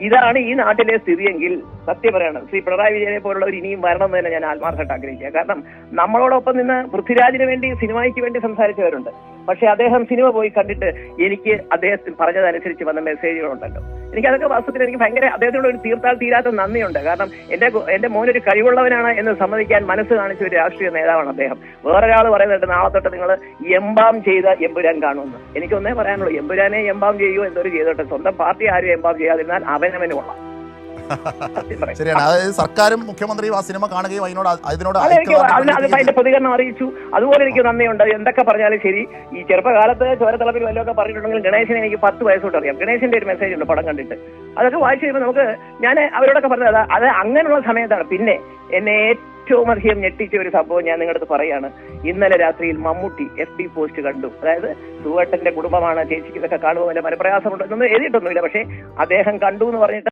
ഇതാണ് ഈ നാട്ടിലെ സ്ഥിതിയെങ്കിൽ സത്യം പറയണം, ശ്രീ പിണറായി വിജയനെ പോലുള്ളവർ ഇനിയും വരണം എന്ന് തന്നെ ഞാൻ ആത്മാർത്ഥമായിട്ട് ആഗ്രഹിക്കുക. കാരണം നമ്മളോടൊപ്പം നിന്ന് പൃഥ്വിരാജിന് വേണ്ടി, സിനിമയ്ക്ക് വേണ്ടി സംസാരിച്ചവരുണ്ട്. പക്ഷെ അദ്ദേഹം സിനിമ പോയി കണ്ടിട്ട് എനിക്ക് അദ്ദേഹത്തിന് പറഞ്ഞതനുസരിച്ച് വന്ന മെസ്സേജുകളുണ്ടല്ലോ, എനിക്കതൊക്കെ വാസ്തവത്തിൽ എനിക്ക് ഭയങ്കര അദ്ദേഹത്തിനോട് ഒരു തീർത്താൽ തീരാത്ത നന്ദിയുണ്ട്. കാരണം എന്റെ മോനൊരു കഴിവുള്ളവനാണ് എന്ന് സമ്മതിക്കാൻ മനസ്സ് കാണിച്ച ഒരു രാഷ്ട്രീയ നേതാവാണ് അദ്ദേഹം. വേറൊരാൾ പറയുന്നുണ്ട് നാളെ തൊട്ട് നിങ്ങൾ എംബാം ചെയ്ത എമ്പുരാൻ കാണുമെന്ന്. എനിക്കൊന്നേ പറയാനുള്ളൂ, എമ്പുരാനെ എംബാം ചെയ്യുമോ എന്തോരം ചെയ്തോട്ടെ, സ്വന്തം പാർട്ടി ആരും എംബാം ചെയ്യാതിരുന്നാൽ അവനവന് കൊള്ളാം. ശരിയാണ്. അതായത് സർക്കാരും മുഖ്യമന്ത്രിയും ആ സിനിമ കാണുകയും അതിനോട് അതിന്റെ പ്രതികരണം അറിയിച്ചു. അതുപോലെ എനിക്ക് നന്ദിയുണ്ട്. എന്തൊക്കെ പറഞ്ഞാലും ശരി, ഈ ചെറുപ്പകാലത്ത് ചോരത്തിളപ്പിൽ വല്ലതൊക്കെ പറഞ്ഞിട്ടുണ്ടെങ്കിൽ ഗണേശനെ എനിക്ക് 10 വയസ്സോട്ട് അറിയാം. ഗണേശന്റെ ഒരു മെസ്സേജ് ഉണ്ട് പടം കണ്ടിട്ട്, അതൊക്കെ വായിച്ചു കഴിയുമ്പോൾ നമുക്ക്, ഞാൻ അവരോടൊക്കെ പറഞ്ഞത് അത് അങ്ങനെയുള്ള സമയത്താണ്. പിന്നെ എന്നെ ഏറ്റവും അധികം ഞെട്ടിച്ച ഒരു സംഭവം ഞാൻ നിങ്ങളുടെ അടുത്ത് പറയാണ്. ഇന്നലെ രാത്രിയിൽ മമ്മൂട്ടി FB പോസ്റ്റ് കണ്ടു. അതായത് സുവേട്ടന്റെ കുടുംബമാണ്, ചേച്ചിക്ക് ഇതൊക്കെ കാണുമ്പോൾ വല്ല മനപ്രയാസമുണ്ടോ എന്നൊന്നും എഴുതിയിട്ടൊന്നുമില്ല, പക്ഷേ അദ്ദേഹം കണ്ടു എന്ന് പറഞ്ഞിട്ട്